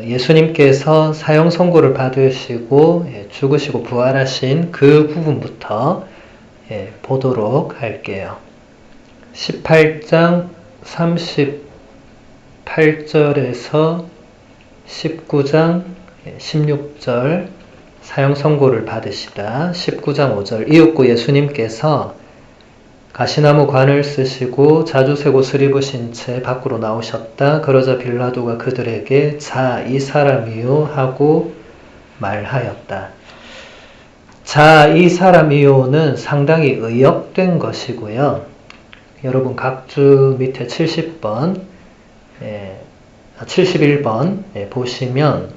예수님께서 사형 선고를 받으시고 죽으시고 부활하신 그 부분부터 보도록 할게요. 18장 38절에서 19장 16절 사형 선고를 받으시다. 19장 5절 이윽고 예수님께서 가시나무 관을 쓰시고 자주색 옷을 입으신 채 밖으로 나오셨다. 그러자 빌라도가 그들에게 자, 이 사람이요 하고 말하였다. 자, 이 사람이요는 상당히 의역된 것이고요. 여러분 각주 밑에 70번, 71번 보시면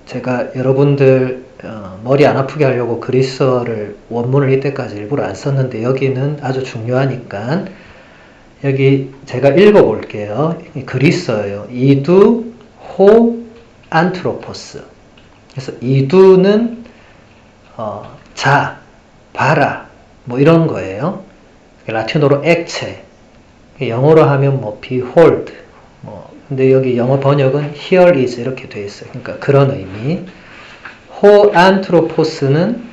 제가 여러분들 머리 안 아프게 하려고 그리스어를 원문을 이때까지 일부러 안 썼는데 여기는 아주 중요하니까 여기 제가 읽어볼게요. 그리스어예요. 이두 호 안트로포스. 그래서 이두는 자, 봐라 뭐 이런 거예요. 라틴어로 액체, 영어로 하면 뭐 behold 근데 여기 영어 번역은 here is 이렇게 되어 있어요. 그러니까 그런 의미. 호 안트로포스는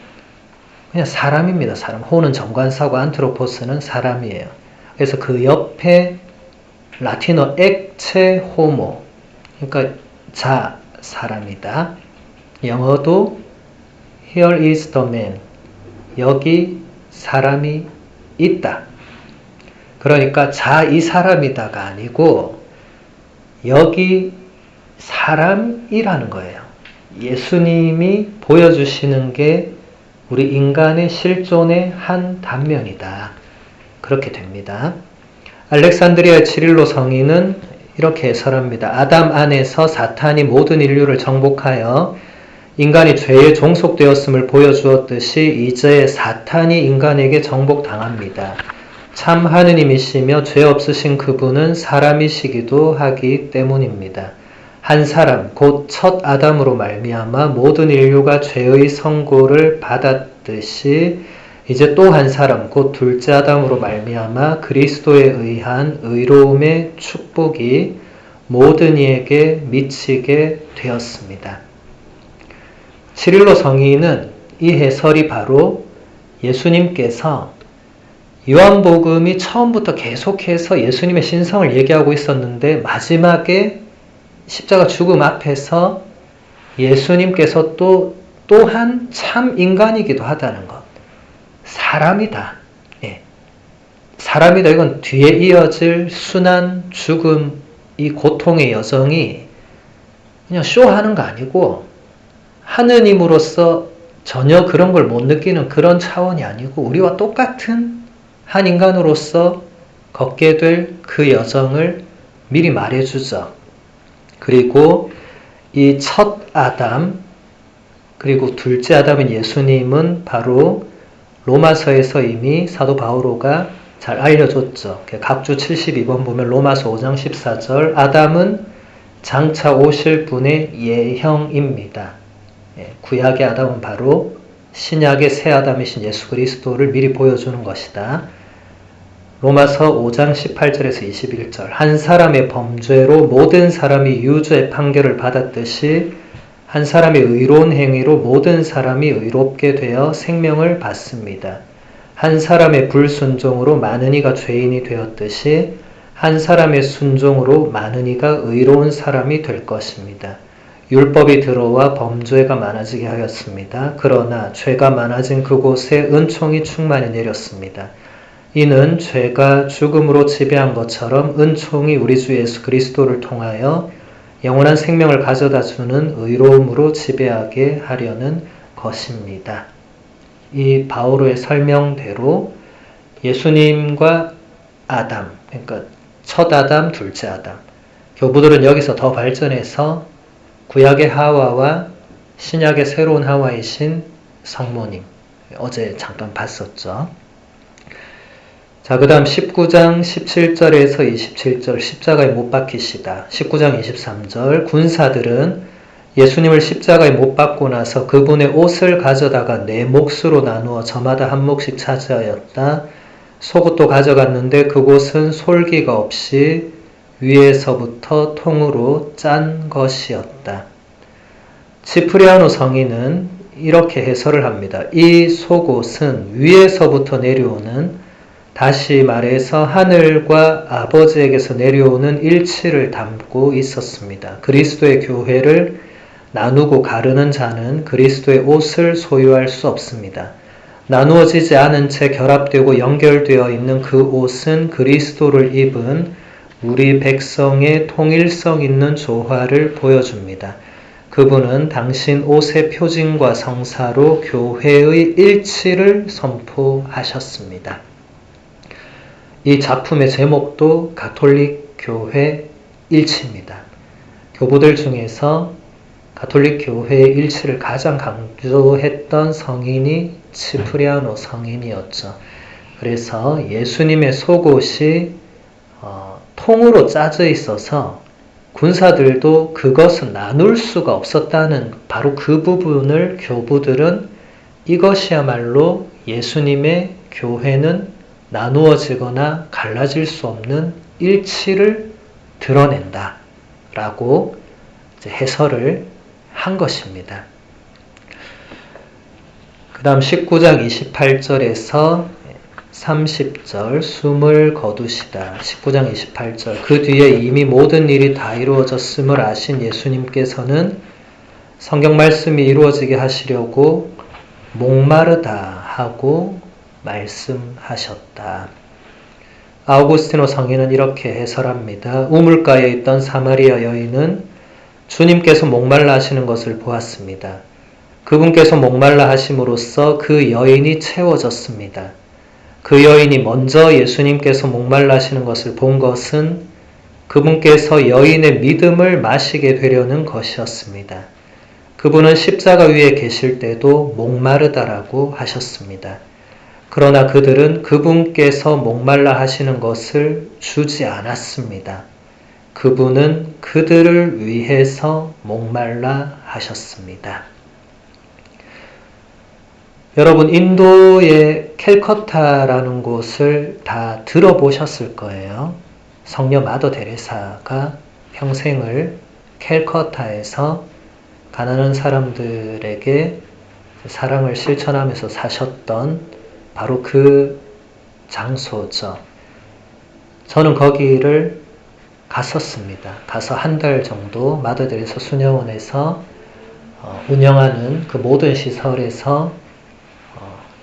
그냥 사람입니다. 사람. 호는 정관사고 안트로포스는 사람이에요. 그래서 그 옆에 라틴어 액체 호모. 그러니까 자, 사람이다. 영어도 here is the man. 여기 사람이 있다. 그러니까 자, 이 사람이다가 아니고 여기 사람이라는 거예요. 예수님이 보여주시는 게 우리 인간의 실존의 한 단면이다. 그렇게 됩니다. 알렉산드리아의 치릴로 성인은 이렇게 해설합니다. 아담 안에서 사탄이 모든 인류를 정복하여 인간이 죄에 종속되었음을 보여주었듯이 이제 사탄이 인간에게 정복당합니다. 참 하느님이시며 죄 없으신 그분은 사람이시기도 하기 때문입니다. 한 사람, 곧 첫 아담으로 말미암아 모든 인류가 죄의 선고를 받았듯이 이제 또 한 사람, 곧 둘째 아담으로 말미암아 그리스도에 의한 의로움의 축복이 모든 이에게 미치게 되었습니다. 치릴로 성인은 이 해설이 바로 예수님께서 요한복음이 처음부터 계속해서 예수님의 신성을 얘기하고 있었는데 마지막에 십자가 죽음 앞에서 예수님께서 또한 참 인간이기도 하다는 것. 사람이다. 사람이다. 이건 뒤에 이어질 순환, 죽음, 이 고통의 여정이 그냥 쇼하는 거 아니고 하느님으로서 전혀 그런 걸 못 느끼는 그런 차원이 아니고 우리와 똑같은 한 인간으로서 걷게 될 그 여정을 미리 말해주죠. 그리고 이 첫 아담 그리고 둘째 아담인 예수님은 바로 로마서에서 이미 사도 바오로가 잘 알려줬죠. 각주 72번 보면 로마서 5장 14절 아담은 장차 오실 분의 예형입니다. 구약의 아담은 바로 신약의 새 아담이신 예수 그리스도를 미리 보여주는 것이다. 로마서 5장 18절에서 21절 한 사람의 범죄로 모든 사람이 유죄의 판결을 받았듯이 한 사람의 의로운 행위로 모든 사람이 의롭게 되어 생명을 받습니다. 한 사람의 불순종으로 많은 이가 죄인이 되었듯이 한 사람의 순종으로 많은 이가 의로운 사람이 될 것입니다. 율법이 들어와 범죄가 많아지게 하였습니다. 그러나 죄가 많아진 그곳에 은총이 충만히 내렸습니다. 이는 죄가 죽음으로 지배한 것처럼 은총이 우리 주 예수 그리스도를 통하여 영원한 생명을 가져다 주는 의로움으로 지배하게 하려는 것입니다. 이 바오로의 설명대로 예수님과 아담, 그러니까 첫 아담, 둘째 아담. 교부들은 여기서 더 발전해서 구약의 하와와 신약의 새로운 하와이신 성모님. 어제 잠깐 봤었죠. 자, 그 다음 19장 17절에서 27절 십자가에 못 박히시다. 19장 23절 군사들은 예수님을 십자가에 못 박고 나서 그분의 옷을 가져다가 네 몫으로 나누어 저마다 한 몫씩 차지하였다. 속옷도 가져갔는데 그곳은 솔기가 없이 위에서부터 통으로 짠 것이었다. 치프리아노 성인은 이렇게 해설을 합니다. 이 속옷은 위에서부터 내려오는, 다시 말해서 하늘과 아버지에게서 내려오는 일치를 담고 있었습니다. 그리스도의 교회를 나누고 가르는 자는 그리스도의 옷을 소유할 수 없습니다. 나누어지지 않은 채 결합되고 연결되어 있는 그 옷은 그리스도를 입은 우리 백성의 통일성 있는 조화를 보여줍니다. 그분은 당신 옷의 표징과 성사로 교회의 일치를 선포하셨습니다. 이 작품의 제목도 가톨릭 교회 일치입니다. 교부들 중에서 가톨릭 교회의 일치를 가장 강조했던 성인이 치프리아노 성인이었죠. 그래서 예수님의 속옷이 통으로 짜져 있어서 군사들도 그것은 나눌 수가 없었다는 바로 그 부분을 교부들은 이것이야말로 예수님의 교회는 나누어지거나 갈라질 수 없는 일치를 드러낸다 라고 해설을 한 것입니다. 그 다음 19장 28절에서 30절 숨을 거두시다. 19장 28절 그 뒤에 이미 모든 일이 다 이루어졌음을 아신 예수님께서는 성경 말씀이 이루어지게 하시려고 목마르다 하고 말씀하셨다. 아우구스티노 성인은 이렇게 해설합니다. 우물가에 있던 사마리아 여인은 주님께서 목말라 하시는 것을 보았습니다. 그분께서 목말라 하심으로써 그 여인이 채워졌습니다. 그 여인이 먼저 예수님께서 목말라 하시는 것을 본 것은 그분께서 여인의 믿음을 마시게 되려는 것이었습니다. 그분은 십자가 위에 계실 때도 목마르다라고 하셨습니다. 그러나 그들은 그분께서 목말라 하시는 것을 주지 않았습니다. 그분은 그들을 위해서 목말라 하셨습니다. 여러분, 인도의 캘커타라는 곳을 다 들어보셨을 거예요. 성녀 마더 데레사가 평생을 캘커타에서 가난한 사람들에게 사랑을 실천하면서 사셨던 바로 그 장소죠. 저는 거기를 갔었습니다. 가서 한 달 정도 마더 데레사 수녀원에서 운영하는 그 모든 시설에서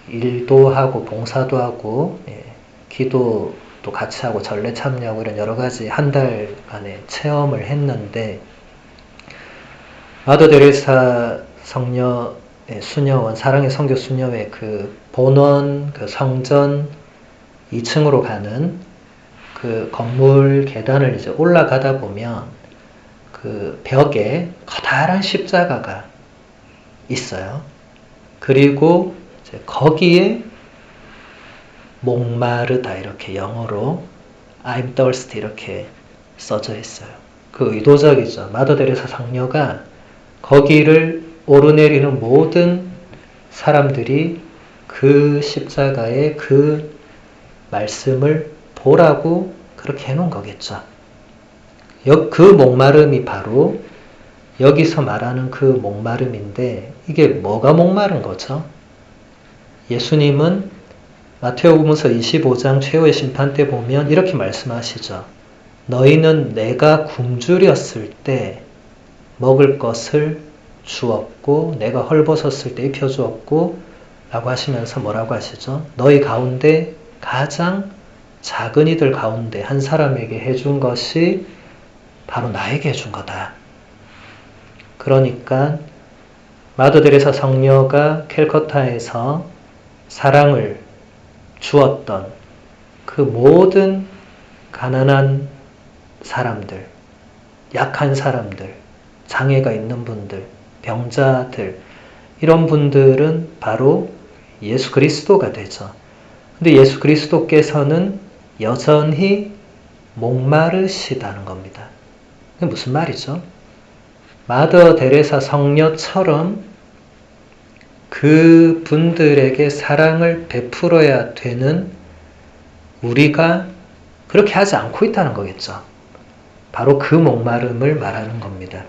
일도 하고 봉사도 하고 기도도 같이 하고 전례 참여하고 이런 여러 가지 한 달간의 체험을 했는데 마더 데레사 성녀의 수녀원, 사랑의 성교 수녀회 그 본원 그 성전 2층으로 가는 그 건물 계단을 이제 올라가다 보면 그 벽에 커다란 십자가가 있어요. 그리고 이제 거기에 목마르다 이렇게 영어로 I'm thirsty 이렇게 써져 있어요. 그 의도적이죠. 마더 데레사 성녀가 거기를 오르내리는 모든 사람들이 그 십자가의 그 말씀을 보라고 그렇게 해놓은 거겠죠. 그 목마름이 바로 여기서 말하는 그 목마름인데 이게 뭐가 목마른 거죠? 예수님은 마태복음서 25장 최후의 심판 때 보면 이렇게 말씀하시죠. 너희는 내가 굶주렸을 때 먹을 것을 주었고 내가 헐벗었을 때 입혀주었고 라고 하시면서 뭐라고 하시죠? 너희 가운데 가장 작은 이들 가운데 한 사람에게 해준 것이 바로 나에게 해준 거다. 그러니까 마더 데레사 성녀가 캘커타에서 사랑을 주었던 그 모든 가난한 사람들, 약한 사람들, 장애가 있는 분들, 병자들 이런 분들은 바로 예수 그리스도가 되죠. 근데 예수 그리스도께서는 여전히 목마르시다는 겁니다. 그게 무슨 말이죠? 마더 데레사 성녀처럼 그 분들에게 사랑을 베풀어야 되는 우리가 그렇게 하지 않고 있다는 거겠죠. 바로 그 목마름을 말하는 겁니다.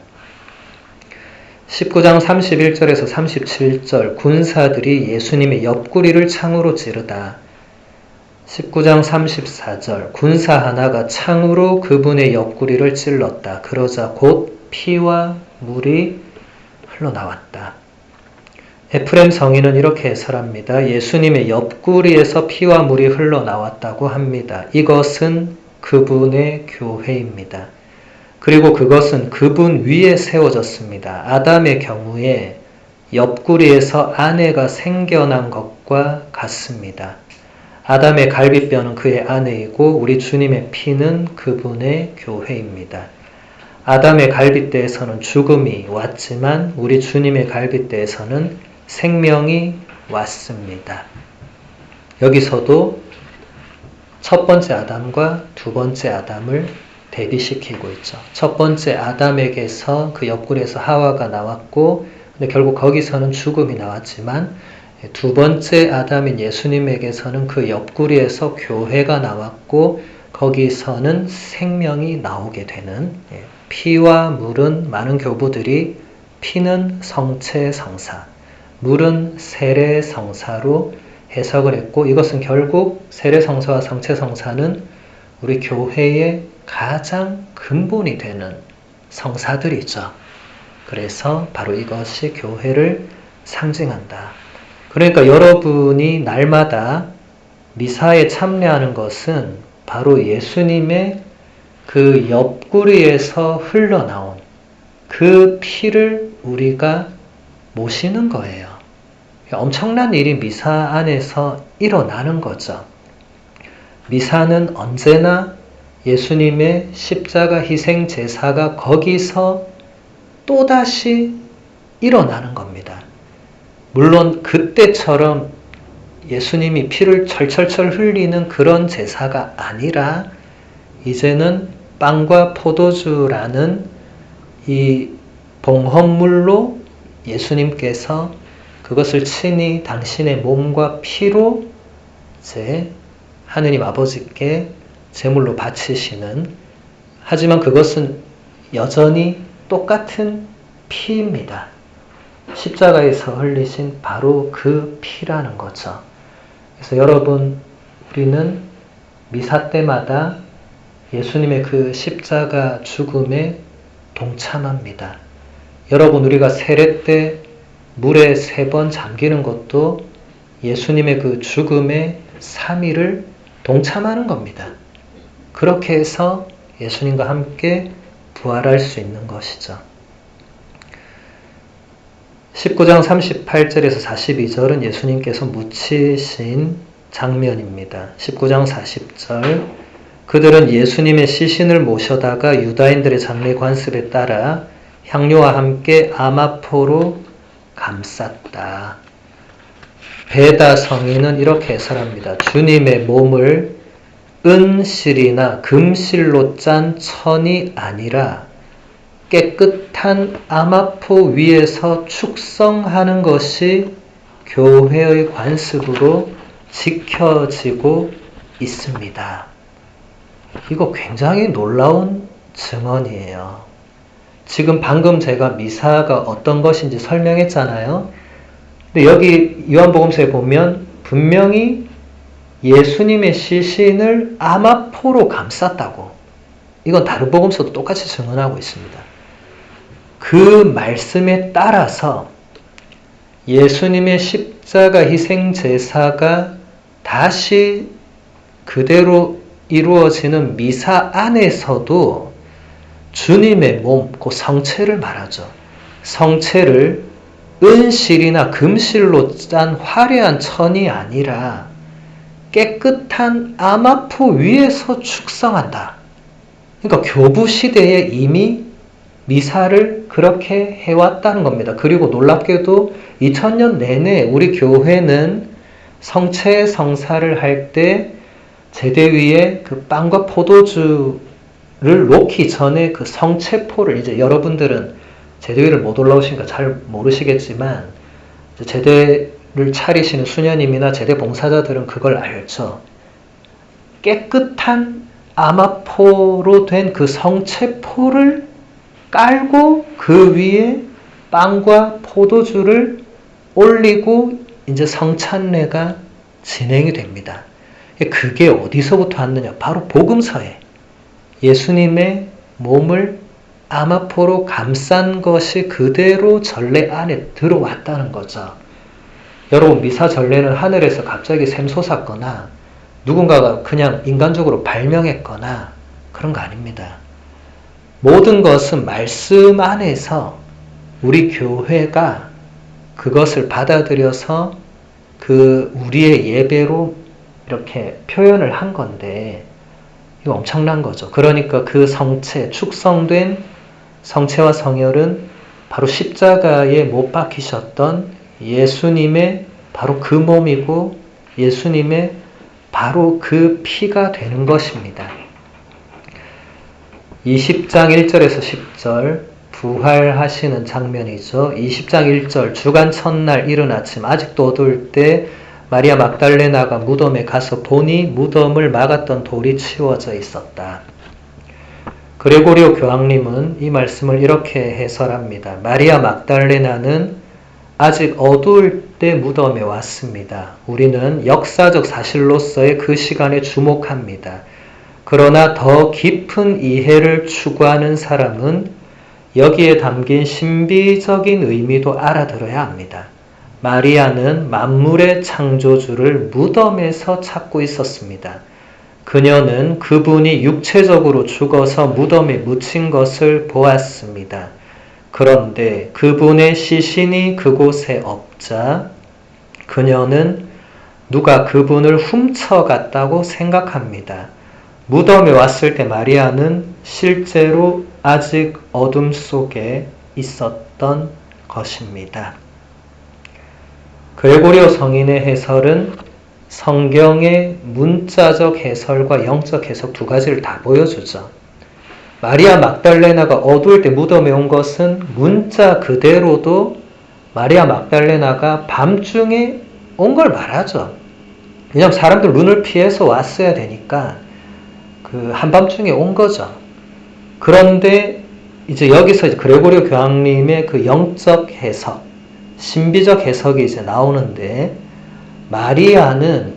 19장 31절에서 37절 군사들이 예수님의 옆구리를 창으로 찌르다. 19장 34절 군사 하나가 창으로 그분의 옆구리를 찔렀다. 그러자 곧 피와 물이 흘러나왔다. 에프렘 성인은 이렇게 해설합니다. 예수님의 옆구리에서 피와 물이 흘러나왔다고 합니다. 이것은 그분의 교회입니다. 그리고 그것은 그분 위에 세워졌습니다. 아담의 경우에 옆구리에서 아내가 생겨난 것과 같습니다. 아담의 갈비뼈는 그의 아내이고 우리 주님의 피는 그분의 교회입니다. 아담의 갈빗대에서는 죽음이 왔지만 우리 주님의 갈빗대에서는 생명이 왔습니다. 여기서도 첫 번째 아담과 두 번째 아담을 대비시키고 있죠. 첫 번째 아담에게서 그 옆구리에서 하와가 나왔고 근데 결국 거기서는 죽음이 나왔지만 두 번째 아담인 예수님에게서는 그 옆구리에서 교회가 나왔고 거기서는 생명이 나오게 되는 피와 물은 많은 교부들이 피는 성체성사, 물은 세례성사로 해석을 했고 이것은 결국 세례성사와 성체성사는 우리 교회의 가장 근본이 되는 성사들이죠. 그래서 바로 이것이 교회를 상징한다. 그러니까 여러분이 날마다 미사에 참여하는 것은 바로 예수님의 그 옆구리에서 흘러나온 그 피를 우리가 모시는 거예요. 엄청난 일이 미사 안에서 일어나는 거죠. 미사는 언제나 예수님의 십자가 희생 제사가 거기서 또다시 일어나는 겁니다. 물론 그때처럼 예수님이 피를 철철철 흘리는 그런 제사가 아니라 이제는 빵과 포도주라는 이 봉헌물로 예수님께서 그것을 친히 당신의 몸과 피로 이제 하느님 아버지께 제물로 바치시는, 하지만 그것은 여전히 똑같은 피입니다. 십자가에서 흘리신 바로 그 피라는 거죠. 그래서 여러분, 우리는 미사 때마다 예수님의 그 십자가 죽음에 동참합니다. 여러분, 우리가 세례 때 물에 3번 잠기는 것도 예수님의 그 죽음의 3일을 동참하는 겁니다. 그렇게 해서 예수님과 함께 부활할 수 있는 것이죠. 19장 38절에서 42절은 예수님께서 묻히신 장면입니다. 19장 40절 그들은 예수님의 시신을 모셔다가 유다인들의 장례 관습에 따라 향료와 함께 아마포로 감쌌다. 베다 성인은 이렇게 해설합니다. 주님의 몸을 은실이나 금실로 짠 천이 아니라 깨끗한 아마포 위에서 축성하는 것이 교회의 관습으로 지켜지고 있습니다. 이거 굉장히 놀라운 증언이에요. 지금 방금 제가 미사가 어떤 것인지 설명했잖아요. 근데 여기 요한복음서에 보면 분명히 예수님의 시신을 아마포로 감쌌다고. 이건 다른 복음서도 똑같이 증언하고 있습니다. 그 말씀에 따라서 예수님의 십자가 희생 제사가 다시 그대로 이루어지는 미사 안에서도 주님의 몸, 그 성체를 말하죠. 성체를 은실이나 금실로 짠 화려한 천이 아니라 깨끗한 아마포 위에서 축성한다. 그러니까 교부 시대에 이미 미사를 그렇게 해왔다는 겁니다. 그리고 놀랍게도 2000년 내내 우리 교회는 성체 성사를 할 때 제대 위에 그 빵과 포도주를 놓기 전에 그 성체포를, 이제 여러분들은 제대 위를 못 올라오시니까 잘 모르시겠지만 제대를 차리시는 수녀님이나 제대 봉사자들은 그걸 알죠. 깨끗한 아마포로 된 그 성체포를 깔고 그 위에 빵과 포도주를 올리고 이제 성찬례가 진행이 됩니다. 그게 어디서부터 왔느냐? 바로 복음서에 예수님의 몸을 아마포로 감싼 것이 그대로 전례 안에 들어왔다는 거죠. 여러분, 미사 전례는 하늘에서 갑자기 샘솟았거나 누군가가 그냥 인간적으로 발명했거나 그런 거 아닙니다. 모든 것은 말씀 안에서 우리 교회가 그것을 받아들여서 그 우리의 예배로 이렇게 표현을 한 건데 이거 엄청난 거죠. 그러니까 그 성체, 축성된 성체와 성혈은 바로 십자가에 못 박히셨던 예수님의 바로 그 몸이고 예수님의 바로 그 피가 되는 것입니다. 20장 1절에서 10절 부활하시는 장면이죠. 20장 1절 주간 첫날 이른 아침 아직도 어두울 때 마리아 막달레나가 무덤에 가서 보니 무덤을 막았던 돌이 치워져 있었다. 그레고리오 교황님은 이 말씀을 이렇게 해설합니다. 마리아 막달레나는 아직 어두울 때 무덤에 왔습니다. 우리는 역사적 사실로서의 그 시간에 주목합니다. 그러나 더 깊은 이해를 추구하는 사람은 여기에 담긴 신비적인 의미도 알아들어야 합니다. 마리아는 만물의 창조주를 무덤에서 찾고 있었습니다. 그녀는 그분이 육체적으로 죽어서 무덤에 묻힌 것을 보았습니다. 그런데 그분의 시신이 그곳에 없자 그녀는 누가 그분을 훔쳐갔다고 생각합니다. 무덤에 왔을 때 마리아는 실제로 아직 어둠 속에 있었던 것입니다. 그레고리오 성인의 해설은 성경의 문자적 해설과 영적 해석 두 가지를 다 보여주죠. 마리아 막달레나가 어두울 때 무덤에 온 것은 문자 그대로도 마리아 막달레나가 밤중에 온 걸 말하죠. 왜냐하면 사람들 눈을 피해서 왔어야 되니까 그 한밤중에 온 거죠. 그런데 이제 여기서 그레고리오 교황님의 그 영적 해석, 신비적 해석이 이제 나오는데 마리아는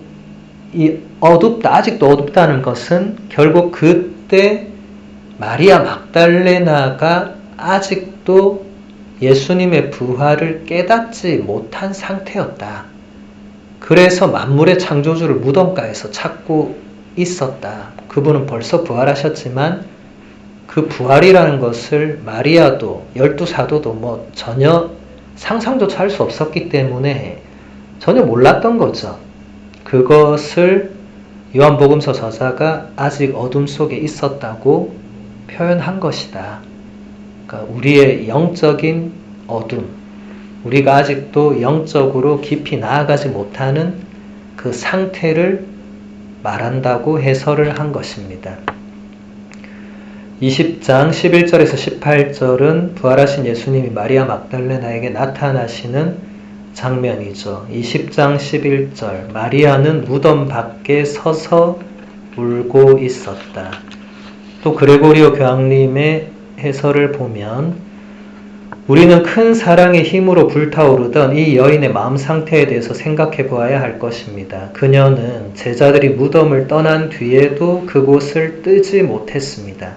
이 어둡다, 아직도 어둡다는 것은 결국 그때 마리아 막달레나가 아직도 예수님의 부활을 깨닫지 못한 상태였다. 그래서 만물의 창조주를 무덤가에서 찾고 있었다. 그분은 벌써 부활하셨지만 그 부활이라는 것을 마리아도 12사도도 뭐 전혀 상상조차 할 수 없었기 때문에 전혀 몰랐던 거죠. 그것을 요한복음서 저자가 아직 어둠 속에 있었다고 표현한 것이다. 그러니까 우리의 영적인 어둠, 우리가 아직도 영적으로 깊이 나아가지 못하는 그 상태를 말한다고 해설을 한 것입니다. 20장 11절에서 18절은 부활하신 예수님이 마리아 막달레나에게 나타나시는 장면이죠. 20장 11절 마리아는 무덤 밖에 서서 울고 있었다. 또 그레고리오 교황님의 해설을 보면 우리는 큰 사랑의 힘으로 불타오르던 이 여인의 마음 상태에 대해서 생각해 보아야 할 것입니다. 그녀는 제자들이 무덤을 떠난 뒤에도 그곳을 뜨지 못했습니다.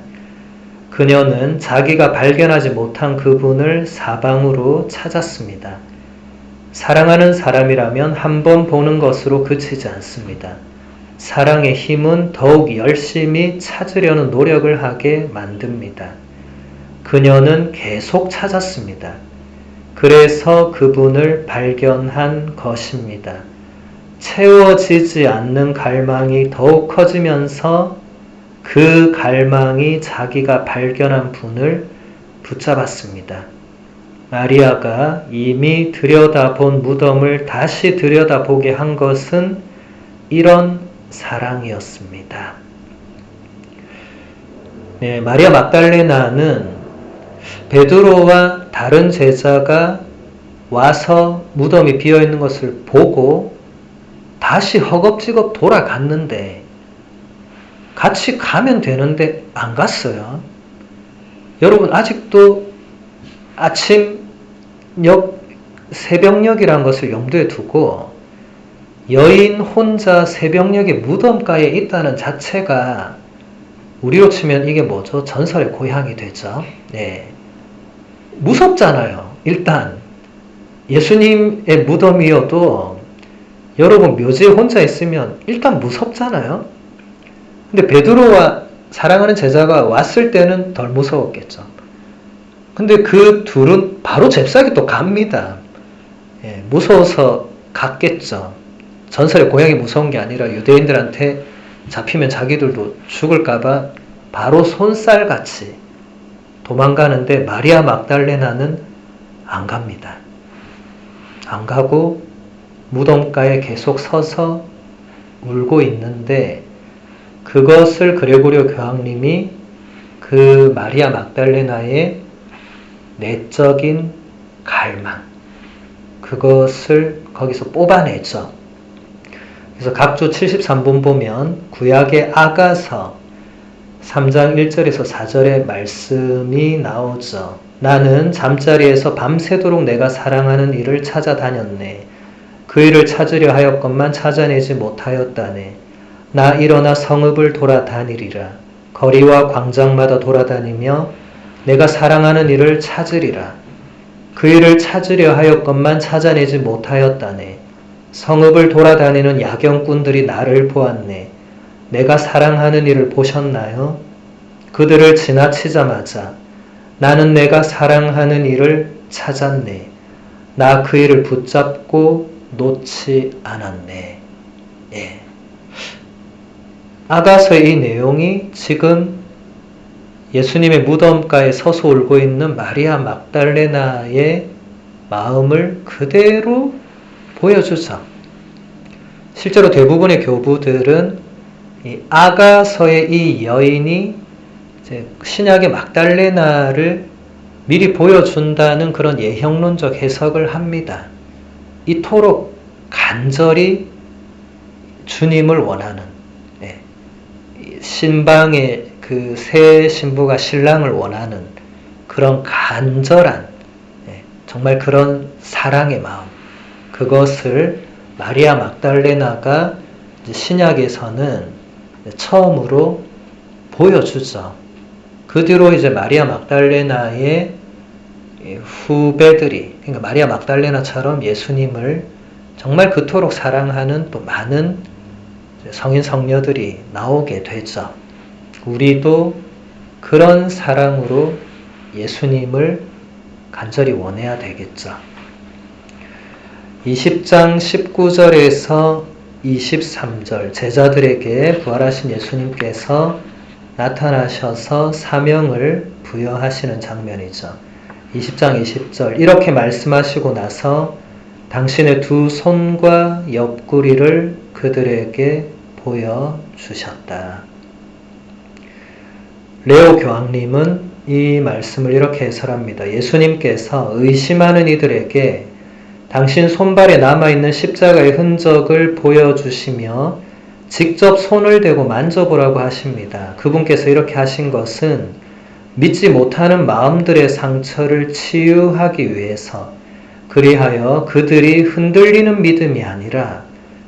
그녀는 자기가 발견하지 못한 그분을 사방으로 찾았습니다. 사랑하는 사람이라면 한 번 보는 것으로 그치지 않습니다. 사랑의 힘은 더욱 열심히 찾으려는 노력을 하게 만듭니다. 그녀는 계속 찾았습니다. 그래서 그분을 발견한 것입니다. 채워지지 않는 갈망이 더욱 커지면서 그 갈망이 자기가 발견한 분을 붙잡았습니다. 마리아가 이미 들여다본 무덤을 다시 들여다보게 한 것은 이런 사랑이었습니다. 네, 마리아 막달레나는 베드로와 다른 제자가 와서 무덤이 비어있는 것을 보고 다시 허겁지겁 돌아갔는데 같이 가면 되는데 안 갔어요. 여러분 아직도 아침역, 새벽녘이라는 것을 염두에 두고 여인 혼자 새벽녘에 무덤가에 있다는 자체가 우리로 치면 이게 뭐죠? 전설의 고향이 되죠. 네. 무섭잖아요. 일단 예수님의 무덤이어도 여러분 묘지에 혼자 있으면 일단 무섭잖아요. 근데 베드로와 사랑하는 제자가 왔을 때는 덜 무서웠겠죠. 근데 그 둘은 바로 잽싸게 또 갑니다. 예, 무서워서 갔겠죠. 전설의 고향이 무서운 게 아니라 유대인들한테 잡히면 자기들도 죽을까봐 바로 손살같이 도망가는데 마리아 막달레나는 안 갑니다. 안 가고 무덤가에 계속 서서 울고 있는데 그것을 그레고리오 교황님이 그 마리아 막달레나의 내적인 갈망, 그것을 거기서 뽑아내죠. 그래서 각주 73번 보면 구약의 아가서 3장 1절에서 4절의 말씀이 나오죠. 나는 잠자리에서 밤새도록 내가 사랑하는 이를 찾아다녔네. 그 이를 찾으려 하였건만 찾아내지 못하였다네. 나 일어나 성읍을 돌아다니리라. 거리와 광장마다 돌아다니며 내가 사랑하는 이를 찾으리라. 그 이를 찾으려 하였건만 찾아내지 못하였다네. 성읍을 돌아다니는 야경꾼들이 나를 보았네. 내가 사랑하는 이를 보셨나요? 그들을 지나치자마자 나는 내가 사랑하는 이를 찾았네. 나 그 이를 붙잡고 놓지 않았네. 예. 아가서의 이 내용이 지금 예수님의 무덤가에 서서 울고 있는 마리아 막달레나의 마음을 그대로 보여주죠. 실제로 대부분의 교부들은 이 아가서의 이 여인이 이제 신약의 막달레나를 미리 보여준다는 그런 예형론적 해석을 합니다. 이토록 간절히 주님을 원하는, 신방의 그 새 신부가 신랑을 원하는 그런 간절한, 정말 그런 사랑의 마음, 그것을 마리아 막달레나가 신약에서는 처음으로 보여주죠. 그 뒤로 이제 마리아 막달레나의 후배들이, 그러니까 마리아 막달레나처럼 예수님을 정말 그토록 사랑하는 또 많은 성인 성녀들이 나오게 되죠. 우리도 그런 사랑으로 예수님을 간절히 원해야 되겠죠. 20장 19절에서 23절 제자들에게 부활하신 예수님께서 나타나셔서 사명을 부여하시는 장면이죠. 20장 20절 이렇게 말씀하시고 나서 당신의 두 손과 옆구리를 그들에게 보여주셨다. 레오 교황님은 이 말씀을 이렇게 해설합니다. 예수님께서 의심하는 이들에게 당신 손발에 남아있는 십자가의 흔적을 보여주시며 직접 손을 대고 만져보라고 하십니다. 그분께서 이렇게 하신 것은 믿지 못하는 마음들의 상처를 치유하기 위해서, 그리하여 그들이 흔들리는 믿음이 아니라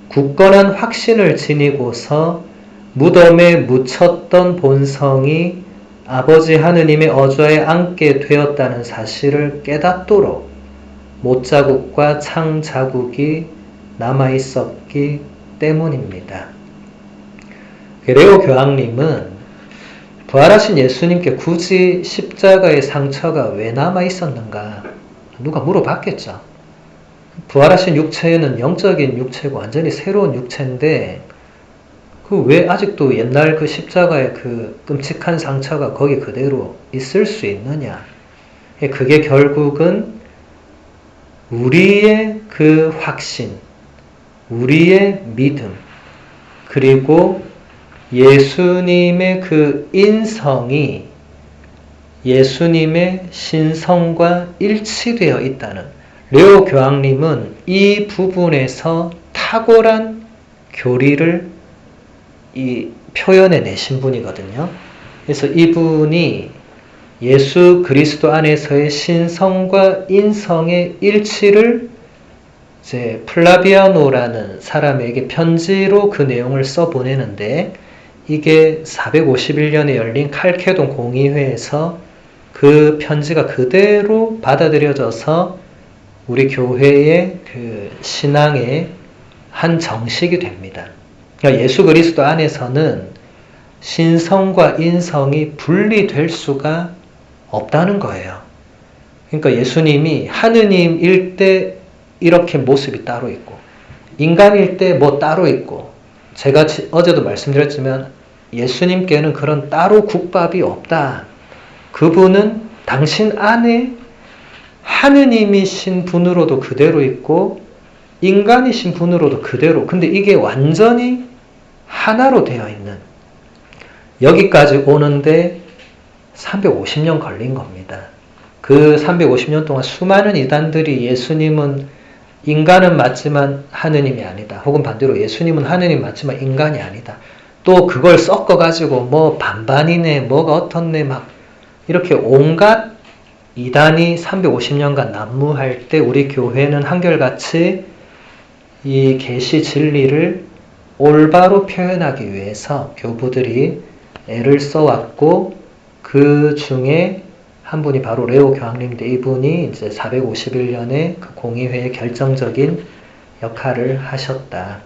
굳건한 확신을 지니고서 무덤에 묻혔던 본성이 아버지 하느님의 어좌에 앉게 되었다는 사실을 깨닫도록 못자국과 창자국이 남아있었기 때문입니다. 레오 교황님은 부활하신 예수님께 굳이 십자가의 상처가 왜 남아있었는가 누가 물어봤겠죠. 부활하신 육체는 영적인 육체고 완전히 새로운 육체인데 그 왜 아직도 옛날 그 십자가의 그 끔찍한 상처가 거기 그대로 있을 수 있느냐. 그게 결국은 우리의 그 확신, 우리의 믿음, 그리고 예수님의 그 인성이 예수님의 신성과 일치되어 있다는, 레오 교황님은 이 부분에서 탁월한 교리를 표현해 내신 분이거든요. 그래서 이분이 예수 그리스도 안에서의 신성과 인성의 일치를 이제 플라비아노라는 사람에게 편지로 그 내용을 써보내는데, 이게 451년에 열린 칼케돈 공의회에서 그 편지가 그대로 받아들여져서 우리 교회의 그 신앙의 한 정식이 됩니다. 그러니까 예수 그리스도 안에서는 신성과 인성이 분리될 수가 없다는 거예요. 그러니까 예수님이 하느님일 때 이렇게 모습이 따로 있고, 인간일 때 뭐 따로 있고, 제가 어제도 말씀드렸지만 예수님께는 그런 따로 국밥이 없다. 그분은 당신 안에 하느님이신 분으로도 그대로 있고 인간이신 분으로도 그대로, 근데 이게 완전히 하나로 되어 있는, 여기까지 오는데 350년 걸린 겁니다. 그 350년 동안 수많은 이단들이 예수님은 인간은 맞지만 하느님이 아니다, 혹은 반대로 예수님은 하느님 맞지만 인간이 아니다, 또 그걸 섞어가지고 뭐 반반이네, 뭐가 어떻네, 막 이렇게 온갖 이단이 350년간 난무할 때 우리 교회는 한결같이 이 계시 진리를 올바로 표현하기 위해서 교부들이 애를 써왔고, 그 중에 한 분이 바로 레오 교황님인데, 이분이 이제 451년에 그 공의회의 결정적인 역할을 하셨다.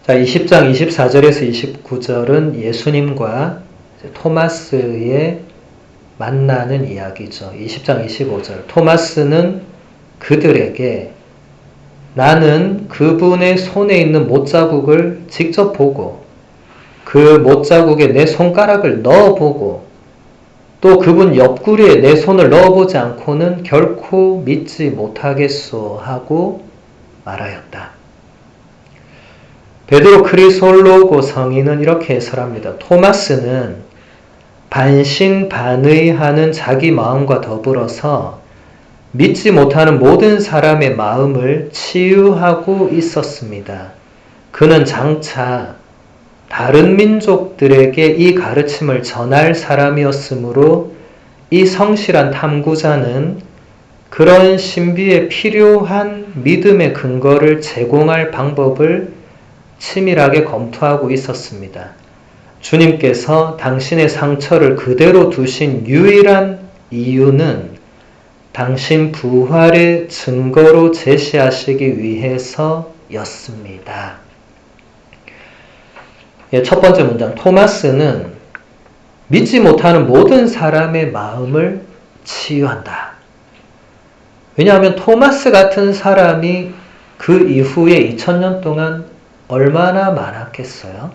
자, 20장 24절에서 29절은 예수님과 토마스의 만나는 이야기죠. 20장 25절. 토마스는 그들에게 나는 그분의 손에 있는 못자국을 직접 보고 그 못자국에 내 손가락을 넣어보고 또 그분 옆구리에 내 손을 넣어보지 않고는 결코 믿지 못하겠소 하고 말하였다. 베드로 크리솔로고 성인은 이렇게 해설합니다. 토마스는 반신반의하는 자기 마음과 더불어서 믿지 못하는 모든 사람의 마음을 치유하고 있었습니다. 그는 장차 다른 민족들에게 이 가르침을 전할 사람이었으므로 이 성실한 탐구자는 그런 신비에 필요한 믿음의 근거를 제공할 방법을 치밀하게 검토하고 있었습니다. 주님께서 당신의 상처를 그대로 두신 유일한 이유는 당신 부활의 증거로 제시하시기 위해서였습니다. 첫 번째 문장, 토마스는 믿지 못하는 모든 사람의 마음을 치유한다. 왜냐하면 토마스 같은 사람이 그 이후에 2000년 동안 얼마나 많았겠어요?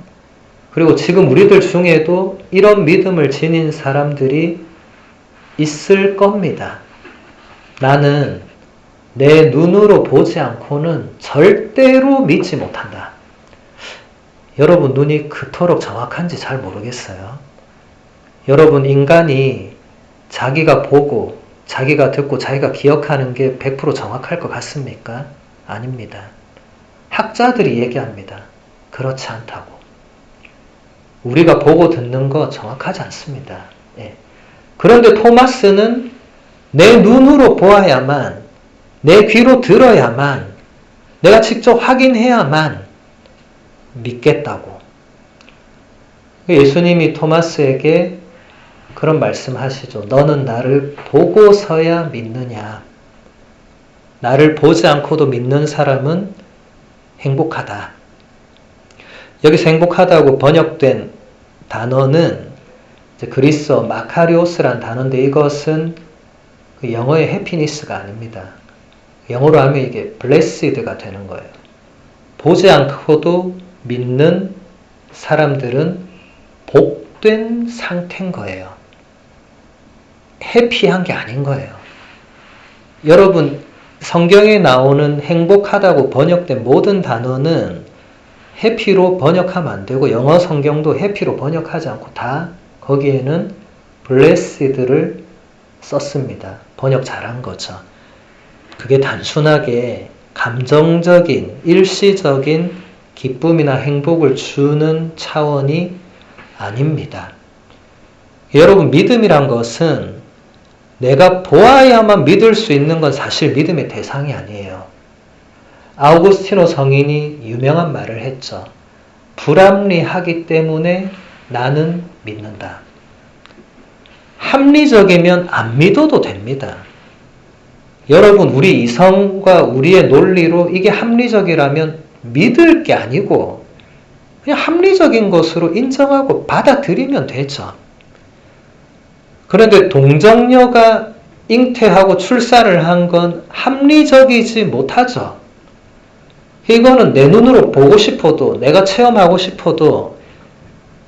그리고 지금 우리들 중에도 이런 믿음을 지닌 사람들이 있을 겁니다. 나는 내 눈으로 보지 않고는 절대로 믿지 못한다. 여러분 눈이 그토록 정확한지 잘 모르겠어요. 여러분 인간이 자기가 보고 자기가 듣고 자기가 기억하는 게 100% 정확할 것 같습니까? 아닙니다. 학자들이 얘기합니다. 그렇지 않다고. 우리가 보고 듣는 거 정확하지 않습니다. 예. 그런데 토마스는 내 눈으로 보아야만, 내 귀로 들어야만, 내가 직접 확인해야만 믿겠다고. 예수님이 토마스에게 그런 말씀하시죠. 너는 나를 보고서야 믿느냐. 나를 보지 않고도 믿는 사람은 행복하다. 여기서 행복하다고 번역된 단어는 그리스어 마카리오스란 단어인데, 이것은 그 영어의 해피니스가 아닙니다. 영어로 하면 이게 blessed가 되는 거예요. 보지 않고도 믿는 사람들은 복된 상태인 거예요. 해피한 게 아닌 거예요. 여러분, 성경에 나오는 행복하다고 번역된 모든 단어는 해피로 번역하면 안 되고, 영어 성경도 해피로 번역하지 않고 다 거기에는 blessed를 썼습니다. 번역 잘한 거죠. 그게 단순하게 감정적인, 일시적인 기쁨이나 행복을 주는 차원이 아닙니다. 여러분, 믿음이란 것은 내가 보아야만 믿을 수 있는 건 사실 믿음의 대상이 아니에요. 아우구스티노 성인이 유명한 말을 했죠. 불합리하기 때문에 나는 믿는다. 합리적이면 안 믿어도 됩니다. 여러분, 우리 이성과 우리의 논리로 이게 합리적이라면 믿을 게 아니고 그냥 합리적인 것으로 인정하고 받아들이면 되죠. 그런데 동정녀가 잉태하고 출산을 한 건 합리적이지 못하죠. 이거는 내 눈으로 보고 싶어도, 내가 체험하고 싶어도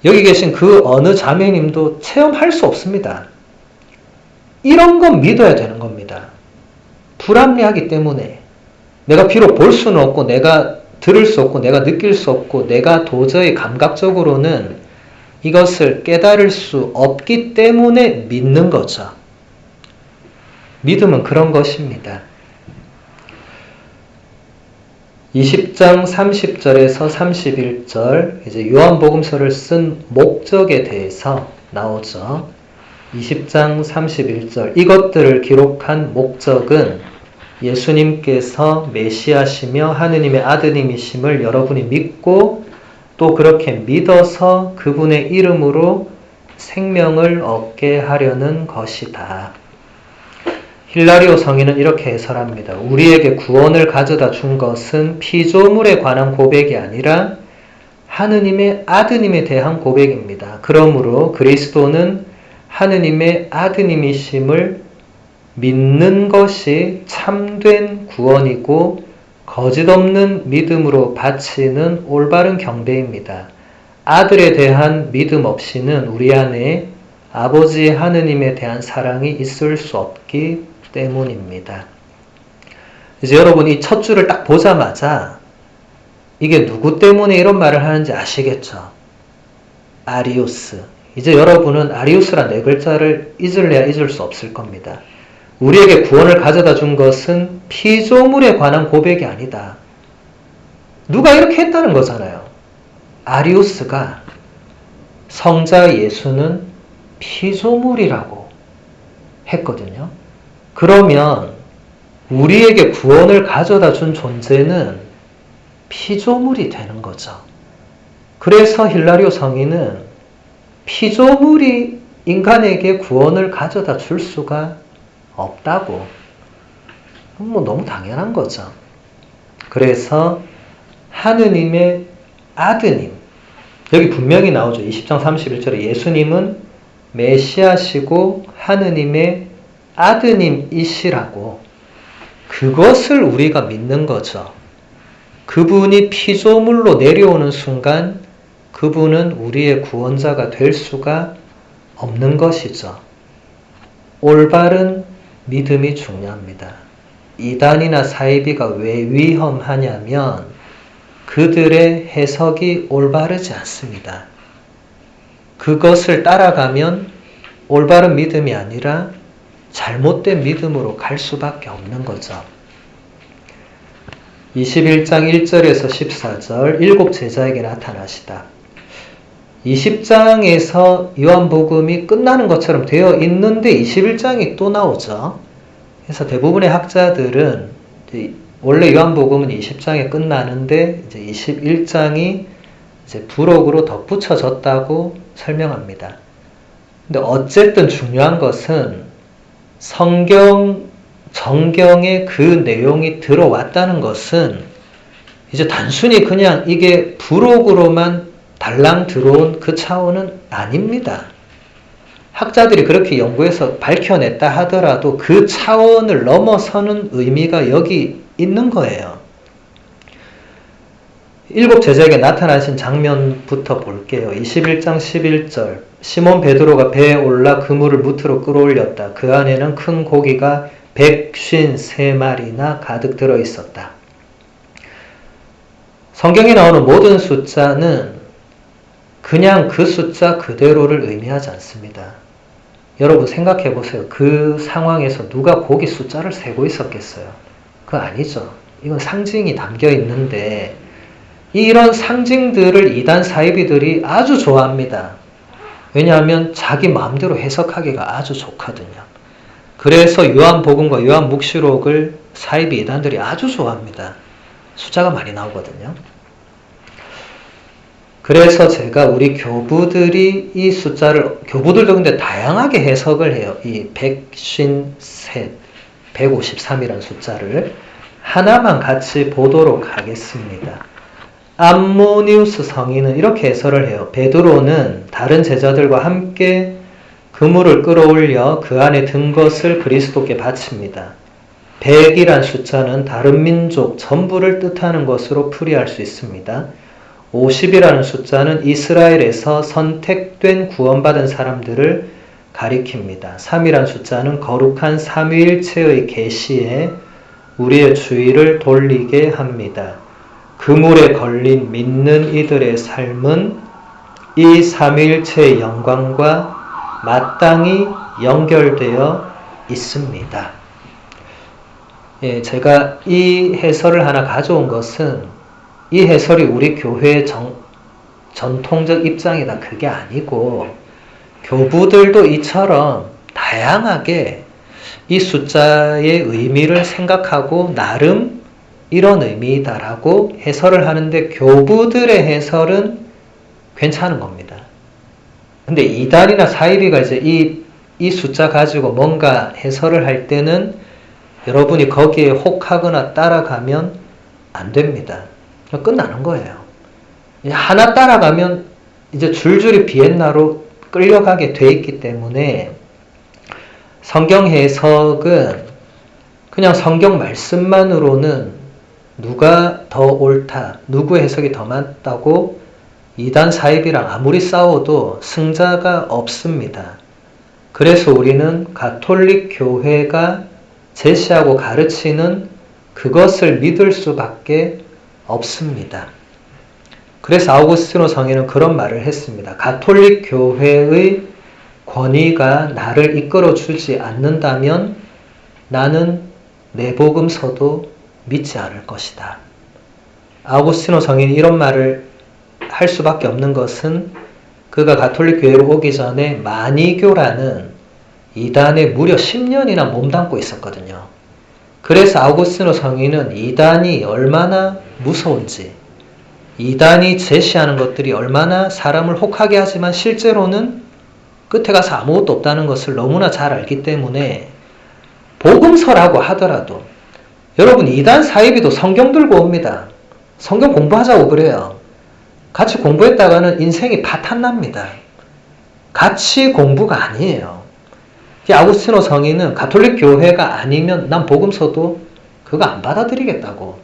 여기 계신 그 어느 자매님도 체험할 수 없습니다. 이런 건 믿어야 되는 겁니다. 불합리하기 때문에 내가 비록 볼 수는 없고, 내가 들을 수 없고, 내가 느낄 수 없고, 내가 도저히 감각적으로는 이것을 깨달을 수 없기 때문에 믿는 거죠. 믿음은 그런 것입니다. 20장 30절에서 31절, 이제 요한복음서를 쓴 목적에 대해서 나오죠. 20장 31절, 이것들을 기록한 목적은 예수님께서 메시아시며 하느님의 아드님이심을 여러분이 믿고 또 그렇게 믿어서 그분의 이름으로 생명을 얻게 하려는 것이다. 힐라리오 성인은 이렇게 해설합니다. 우리에게 구원을 가져다 준 것은 피조물에 관한 고백이 아니라 하느님의 아드님에 대한 고백입니다. 그러므로 그리스도는 하느님의 아드님이심을 믿는 것이 참된 구원이고 거짓 없는 믿음으로 바치는 올바른 경배입니다. 아들에 대한 믿음 없이는 우리 안에 아버지 하느님에 대한 사랑이 있을 수 없기 때문입니다. 이제 여러분 이 첫 줄을 딱 보자마자 이게 누구 때문에 이런 말을 하는지 아시겠죠? 아리우스. 이제 여러분은 아리우스란 네 글자를 잊을래야 잊을 수 없을 겁니다. 우리에게 구원을 가져다 준 것은 피조물에 관한 고백이 아니다. 누가 이렇게 했다는 거잖아요. 아리우스가 성자 예수는 피조물이라고 했거든요. 그러면 우리에게 구원을 가져다 준 존재는 피조물이 되는 거죠. 그래서 힐라리오 성인은 피조물이 인간에게 구원을 가져다 줄 수가 없다고. 너무 당연한 거죠. 그래서 하느님의 아드님, 여기 분명히 나오죠. 20장 31절에 예수님은 메시아시고 하느님의 아드님이시라고. 그것을 우리가 믿는 거죠. 그분이 피조물로 내려오는 순간 그분은 우리의 구원자가 될 수가 없는 것이죠. 올바른 믿음이 중요합니다. 이단이나 사이비가 왜 위험하냐면 그들의 해석이 올바르지 않습니다. 그것을 따라가면 올바른 믿음이 아니라 잘못된 믿음으로 갈 수밖에 없는 거죠. 21장 1절에서 14절, 일곱 제자에게 나타나시다. 20장에서 요한복음이 끝나는 것처럼 되어 있는데 21장이 또 나오죠. 그래서 대부분의 학자들은 원래 요한복음은 20장에 끝나는데 이제 21장이 이제 부록으로 덧붙여졌다고 설명합니다. 근데 어쨌든 중요한 것은 정경에 그 내용이 들어왔다는 것은 이제 단순히 그냥 이게 부록으로만 달랑 들어온 그 차원은 아닙니다. 학자들이 그렇게 연구해서 밝혀냈다 하더라도 그 차원을 넘어서는 의미가 여기 있는 거예요. 일곱 제자에게 나타나신 장면부터 볼게요. 21장 11절, 시몬 베드로가 배에 올라 그물을 무트로 끌어올렸다. 그 안에는 큰 고기가 153마리나 가득 들어있었다. 성경에 나오는 모든 숫자는 그냥 그 숫자 그대로를 의미하지 않습니다. 여러분 생각해 보세요. 그 상황에서 누가 고기 숫자를 세고 있었겠어요? 그거 아니죠. 이건 상징이 담겨 있는데 이런 상징들을 이단 사이비들이 아주 좋아합니다. 왜냐하면 자기 마음대로 해석하기가 아주 좋거든요. 그래서 요한복음과 요한묵시록을 사이비 이단들이 아주 좋아합니다. 숫자가 많이 나오거든요. 그래서 제가 우리 교부들이 이 숫자를, 교부들도 근데 다양하게 해석을 해요. 이 153, 153이라는 숫자를 하나만 같이 보도록 하겠습니다. 암모니우스 성인은 이렇게 해설을 해요. 베드로는 다른 제자들과 함께 그물을 끌어올려 그 안에 든 것을 그리스도께 바칩니다. 100이란 숫자는 다른 민족 전부를 뜻하는 것으로 풀이할 수 있습니다. 50이라는 숫자는 이스라엘에서 선택된 구원받은 사람들을 가리킵니다. 3이라는 숫자는 거룩한 삼위일체의 계시에 우리의 주의를 돌리게 합니다. 그물에 걸린 믿는 이들의 삶은 이 삼위일체의 영광과 마땅히 연결되어 있습니다. 예, 제가 이 해설을 하나 가져온 것은 이 해설이 우리 교회의 전통적 입장이다 그게 아니고 교부들도 이처럼 다양하게 이 숫자의 의미를 생각하고 나름 이런 의미다라고 해설을 하는데 교부들의 해설은 괜찮은 겁니다. 근데 이단이나 사이비가 이제 이 숫자 가지고 뭔가 해설을 할 때는 여러분이 거기에 혹하거나 따라가면 안 됩니다. 끝나는 거예요. 하나 따라가면 이제 줄줄이 비엔나로 끌려가게 돼 있기 때문에 성경 해석은 그냥 성경 말씀만으로는 누가 더 옳다, 누구 해석이 더 맞다고 이단 사이비랑 아무리 싸워도 승자가 없습니다. 그래서 우리는 가톨릭 교회가 제시하고 가르치는 그것을 믿을 수밖에 없습니다. 그래서 아우구스티노 성인은 그런 말을 했습니다. 가톨릭 교회의 권위가 나를 이끌어 주지 않는다면 나는 내 복음서도 믿지 않을 것이다. 아우구스티노 성인이 이런 말을 할 수밖에 없는 것은 그가 가톨릭 교회로 오기 전에 마니교라는 이단에 무려 10년이나 몸담고 있었거든요. 그래서 아우구스티노 성인은 이단이 얼마나 무서운지, 이단이 제시하는 것들이 얼마나 사람을 혹하게 하지만 실제로는 끝에 가서 아무것도 없다는 것을 너무나 잘 알기 때문에 복음서라고 하더라도 여러분 이단 사이비도 성경 들고 옵니다. 성경 공부하자고 그래요. 같이 공부했다가는 인생이 파탄납니다. 같이 공부가 아니에요. 아우구스티노 성인은 가톨릭 교회가 아니면 난 복음서도 그거 안 받아들이겠다고.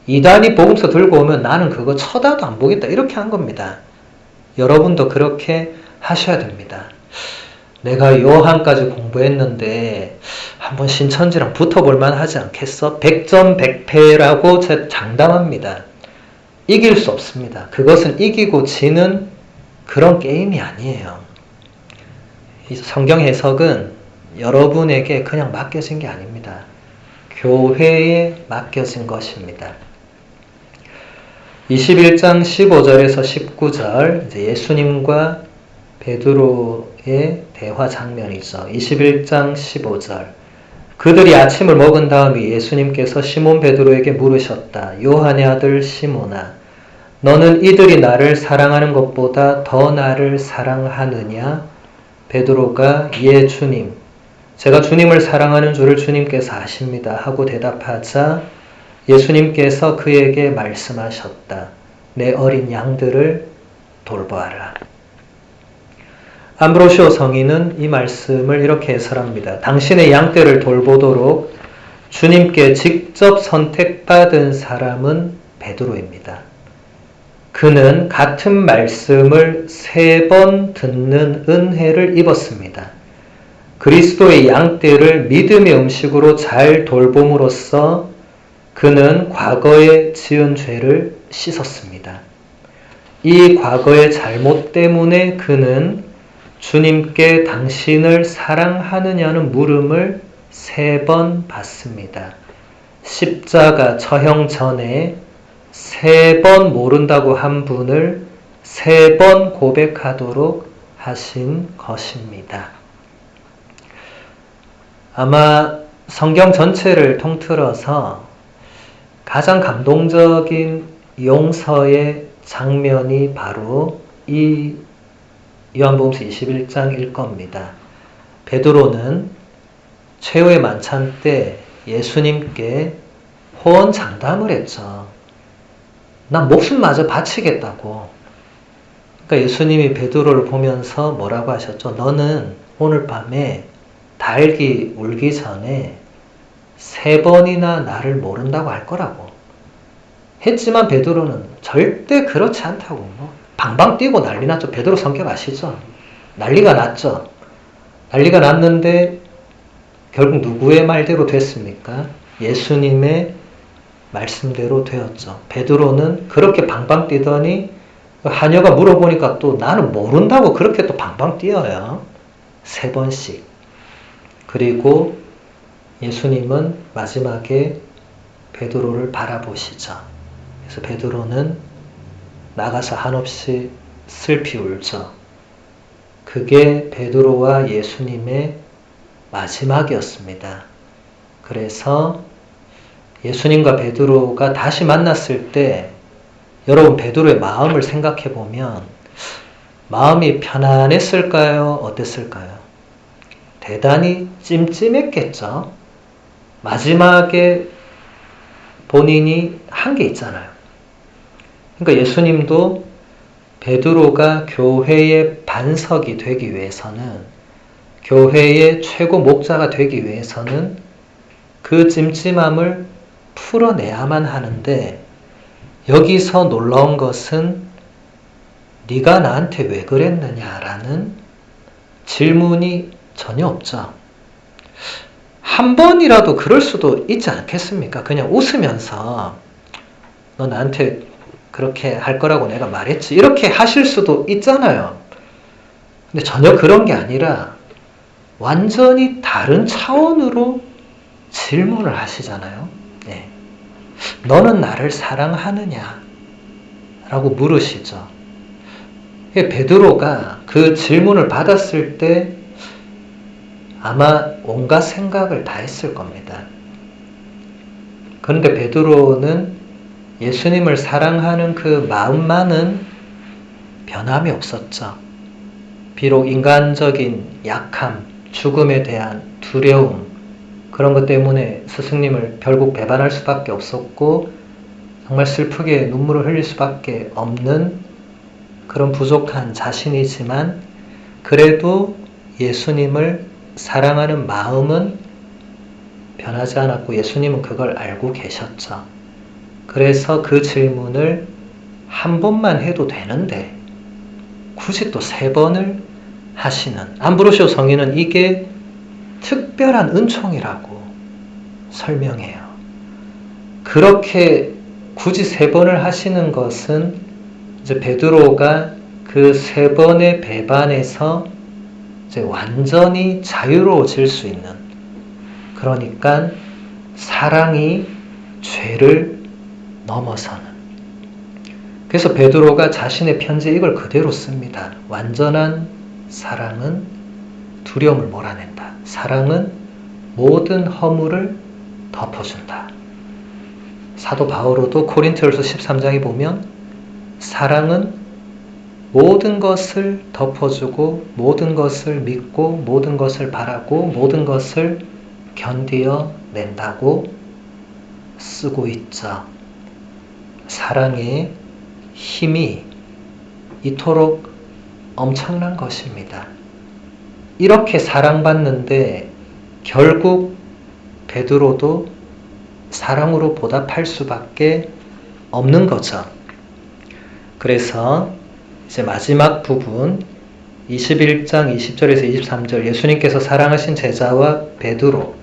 이단이 복음서 들고 오면 나는 그거 쳐다도 안 보겠다. 이렇게 한 겁니다. 여러분도 그렇게 하셔야 됩니다. 내가 요한까지 공부했는데 한번 신천지랑 붙어볼만 하지 않겠어? 100점 100패라고 제가 장담합니다. 이길 수 없습니다. 그것은 이기고 지는 그런 게임이 아니에요. 이 성경 해석은 여러분에게 그냥 맡겨진 게 아닙니다. 교회에 맡겨진 것입니다. 21장 15절에서 19절 이제 예수님과 베드로의 대화 장면이죠. 21장 15절 그들이 아침을 먹은 다음에 예수님께서 시몬 베드로에게 물으셨다. 요한의 아들 시몬아 너는 이들이 나를 사랑하는 것보다 더 나를 사랑하느냐? 베드로가 예 주님 제가 주님을 사랑하는 줄을 주님께서 아십니다 하고 대답하자 예수님께서 그에게 말씀하셨다. 내 어린 양들을 돌보아라. 암브로시오 성인은 이 말씀을 이렇게 해설합니다. 당신의 양떼를 돌보도록 주님께 직접 선택받은 사람은 베드로입니다. 그는 같은 말씀을 3번 듣는 은혜를 입었습니다. 그리스도의 양떼를 믿음의 음식으로 잘 돌봄으로써 그는 과거에 지은 죄를 씻었습니다. 이 과거의 잘못 때문에 그는 주님께 당신을 사랑하느냐는 물음을 3번 받습니다. 십자가 처형 전에 3번 모른다고 한 분을 3번 고백하도록 하신 것입니다. 아마 성경 전체를 통틀어서 가장 감동적인 용서의 장면이 바로 이 요한복음서 21장일 겁니다. 베드로는 최후의 만찬 때 예수님께 호언장담을 했죠. 난 목숨마저 바치겠다고. 그러니까 예수님이 베드로를 보면서 뭐라고 하셨죠? 너는 오늘 밤에 달기 울기 전에 3번이나 나를 모른다고 할 거라고 했지만 베드로는 절대 그렇지 않다고 방방 뛰고 난리 났죠. 베드로 성격 아시죠? 난리가 났죠. 난리가 났는데 결국 누구의 말대로 됐습니까? 예수님의 말씀대로 되었죠. 베드로는 그렇게 방방 뛰더니 하녀가 물어보니까 또 나는 모른다고 그렇게 또 방방 뛰어요. 3번씩. 그리고 예수님은 마지막에 베드로를 바라보시죠. 그래서 베드로는 나가서 한없이 슬피 울죠. 그게 베드로와 예수님의 마지막이었습니다. 그래서 예수님과 베드로가 다시 만났을 때 여러분 베드로의 마음을 생각해 보면 마음이 편안했을까요? 어땠을까요? 대단히 찜찜했겠죠. 마지막에 본인이 한 게 있잖아요. 그러니까 예수님도 베드로가 교회의 반석이 되기 위해서는, 교회의 최고 목자가 되기 위해서는 그 찜찜함을 풀어내야만 하는데, 여기서 놀라운 것은 네가 나한테 왜 그랬느냐라는 질문이 전혀 없죠. 한 번이라도 그럴 수도 있지 않겠습니까? 그냥 웃으면서 너 나한테 그렇게 할 거라고 내가 말했지, 이렇게 하실 수도 있잖아요. 근데 전혀 그런 게 아니라 완전히 다른 차원으로 질문을 하시잖아요. 네. 너는 나를 사랑하느냐? 라고 물으시죠. 베드로가 그 질문을 받았을 때 아마 온갖 생각을 다 했을 겁니다. 그런데 베드로는 예수님을 사랑하는 그 마음만은 변함이 없었죠. 비록 인간적인 약함, 죽음에 대한 두려움, 그런 것 때문에 스승님을 결국 배반할 수밖에 없었고 정말 슬프게 눈물을 흘릴 수밖에 없는 그런 부족한 자신이지만, 그래도 예수님을 사랑하는 마음은 변하지 않았고 예수님은 그걸 알고 계셨죠. 그래서 그 질문을 한 번만 해도 되는데 굳이 또 3번을 하시는, 암브로시오 성인은 이게 특별한 은총이라고 설명해요. 그렇게 굳이 3번을 하시는 것은 이제 베드로가 그 3번의 배반에서 이제 완전히 자유로워질 수 있는, 그러니까 사랑이 죄를 넘어서는. 그래서 베드로가 자신의 편지에 이걸 그대로 씁니다. 완전한 사랑은 두려움을 몰아낸다. 사랑은 모든 허물을 덮어준다. 사도 바오로도 고린토후서 13장에 보면 사랑은 모든 것을 덮어주고 모든 것을 믿고 모든 것을 바라고 모든 것을 견디어 낸다고 쓰고 있죠. 사랑의 힘이 이토록 엄청난 것입니다. 이렇게 사랑받는데 결국 베드로도 사랑으로 보답할 수밖에 없는 거죠. 그래서 이제 마지막 부분 21장 20절에서 23절, 예수님께서 사랑하신 제자와 베드로,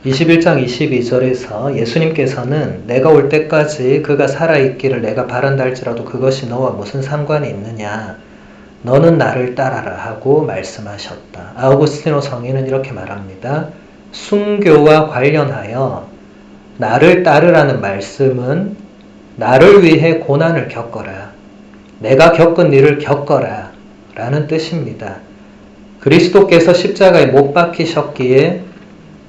21장 22절에서 예수님께서는 내가 올 때까지 그가 살아있기를 내가 바란다 할지라도 그것이 너와 무슨 상관이 있느냐, 너는 나를 따라라 하고 말씀하셨다. 아우구스티노 성인은 이렇게 말합니다. 순교와 관련하여 나를 따르라는 말씀은 나를 위해 고난을 겪어라. 내가 겪은 일을 겪어라. 라는 뜻입니다. 그리스도께서 십자가에 못 박히셨기에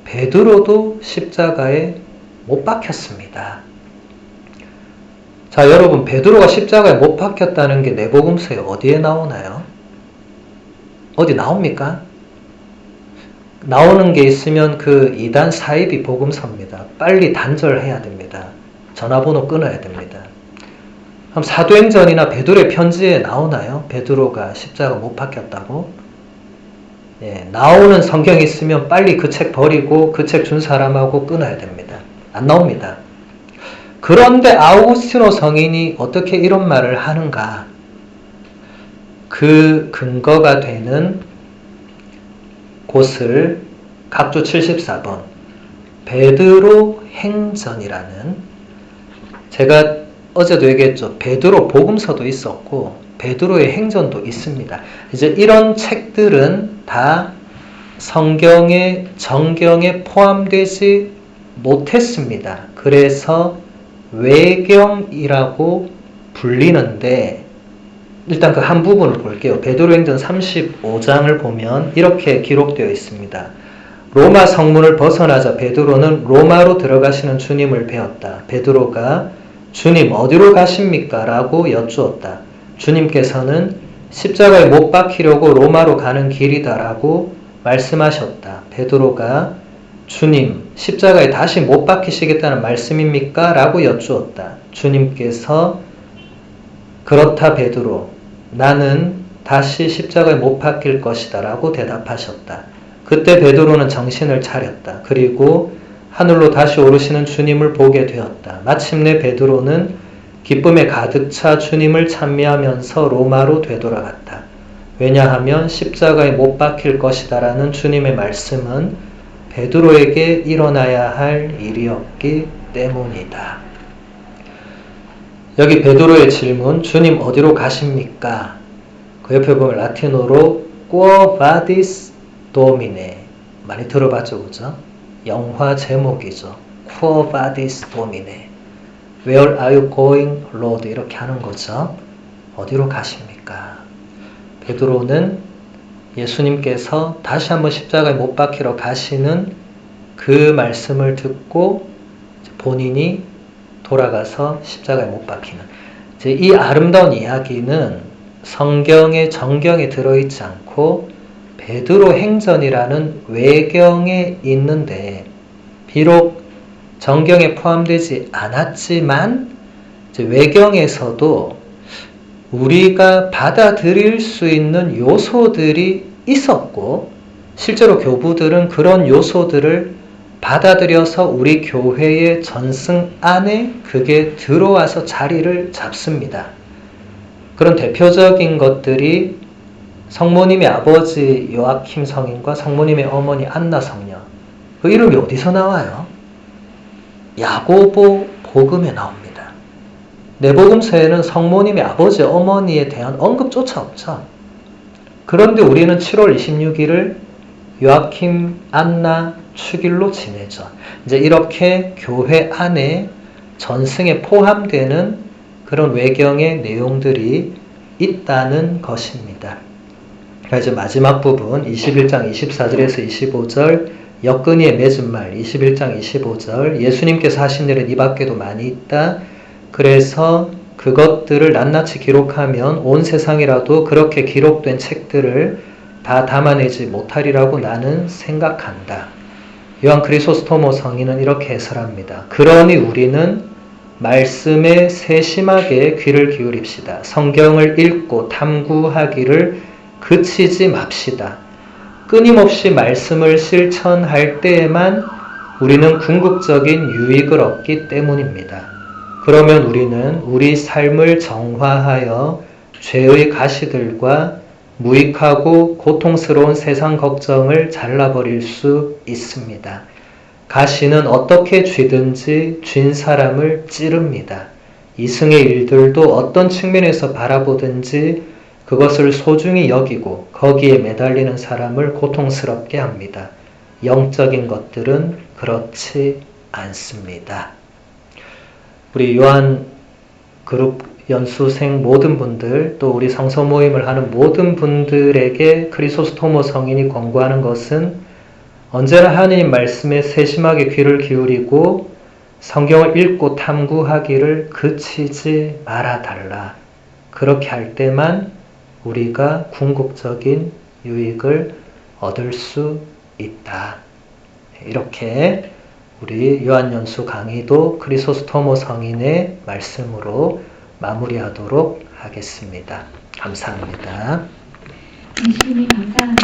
베드로도 십자가에 못 박혔습니다. 자, 여러분, 베드로가 십자가에 못 박혔다는 게 내복음서에 어디에 나오나요? 어디 나옵니까? 나오는 게 있으면 그 이단 사이비 복음서입니다. 빨리 단절해야 됩니다. 전화번호 끊어야 됩니다. 그럼 사도행전이나 베드로의 편지에 나오나요? 베드로가 십자가 못 박혔다고? 예, 나오는 성경이 있으면 빨리 그 책 버리고 그 책 준 사람하고 끊어야 됩니다. 안 나옵니다. 그런데 아우구스티노 성인이 어떻게 이런 말을 하는가? 그 근거가 되는 곳을 각조 74번 베드로 행전이라는, 제가 어제도 얘기했죠. 베드로 복음서도 있었고 베드로의 행전도 있습니다. 이제 이런 책들은 다 성경의 정경에 포함되지 못했습니다. 그래서 외경이라고 불리는데, 일단 그 한 부분을 볼게요. 베드로행전 35장을 보면 이렇게 기록되어 있습니다. 로마 성문을 벗어나자 베드로는 로마로 들어가시는 주님을 배웠다. 베드로가 주님 어디로 가십니까? 라고 여쭈었다. 주님께서는 십자가에 못 박히려고 로마로 가는 길이다 라고 말씀하셨다. 베드로가 주님 십자가에 다시 못 박히시겠다는 말씀입니까? 라고 여쭈었다. 주님께서 그렇다 베드로, 나는 다시 십자가에 못 박힐 것이다 라고 대답하셨다. 그때 베드로는 정신을 차렸다. 그리고 하늘로 다시 오르시는 주님을 보게 되었다. 마침내 베드로는 기쁨에 가득 차 주님을 찬미하면서 로마로 되돌아갔다. 왜냐하면 십자가에 못 박힐 것이다 라는 주님의 말씀은 베드로에게 일어나야 할 일이었기 때문이다. 여기 베드로의 질문, 주님 어디로 가십니까? 그 옆에 보면 라틴어로 Quo vadis Domine, 많이 들어봤죠, 그죠? 영화 제목이죠. Quo vadis Domine, Where are you going, Lord? 이렇게 하는 거죠. 어디로 가십니까? 베드로는 예수님께서 다시 한번 십자가에 못 박히러 가시는 그 말씀을 듣고 본인이 돌아가서 십자가에 못 박히는, 이 아름다운 이야기는 성경의 정경에 들어있지 않고 베드로 행전이라는 외경에 있는데, 비록 정경에 포함되지 않았지만 외경에서도 우리가 받아들일 수 있는 요소들이 있었고, 실제로 교부들은 그런 요소들을 받아들여서 우리 교회의 전승 안에 그게 들어와서 자리를 잡습니다. 그런 대표적인 것들이 성모님의 아버지 요아킴 성인과 성모님의 어머니 안나 성녀, 그 이름이 어디서 나와요? 야고보 복음에 나옵니다. 내복음서에는 성모님의 아버지 어머니에 대한 언급조차 없죠. 그런데 우리는 7월 26일을 요아킴 안나 축일로 지내죠. 이제 이렇게 교회 안에 전승에 포함되는 그런 외경의 내용들이 있다는 것입니다. 이제 마지막 부분 21장 24절에서 25절 역근이의 맺은 말 21장 25절 예수님께서 하신 일은 이 밖에도 많이 있다. 그래서 그것들을 낱낱이 기록하면 온 세상이라도 그렇게 기록된 책들을 다 담아내지 못하리라고 나는 생각한다. 요한 크리소스토모 성인은 이렇게 해설합니다. 그러니 우리는 말씀에 세심하게 귀를 기울입시다. 성경을 읽고 탐구하기를 그치지 맙시다. 끊임없이 말씀을 실천할 때에만 우리는 궁극적인 유익을 얻기 때문입니다. 그러면 우리는 우리 삶을 정화하여 죄의 가시들과 무익하고 고통스러운 세상 걱정을 잘라버릴 수 있습니다. 가시는 어떻게 쥐든지 쥔 사람을 찌릅니다. 이승의 일들도 어떤 측면에서 바라보든지 그것을 소중히 여기고 거기에 매달리는 사람을 고통스럽게 합니다. 영적인 것들은 그렇지 않습니다. 우리 요한 그룹 연수생 모든 분들, 또 우리 성서 모임을 하는 모든 분들에게 크리소스토모 성인이 권고하는 것은 언제나 하나님 말씀에 세심하게 귀를 기울이고 성경을 읽고 탐구하기를 그치지 말아달라. 그렇게 할 때만 우리가 궁극적인 유익을 얻을 수 있다. 이렇게 우리 요한연수 강의도 크리소스토모 성인의 말씀으로 마무리하도록 하겠습니다. 감사합니다. 예수님 감사합니다.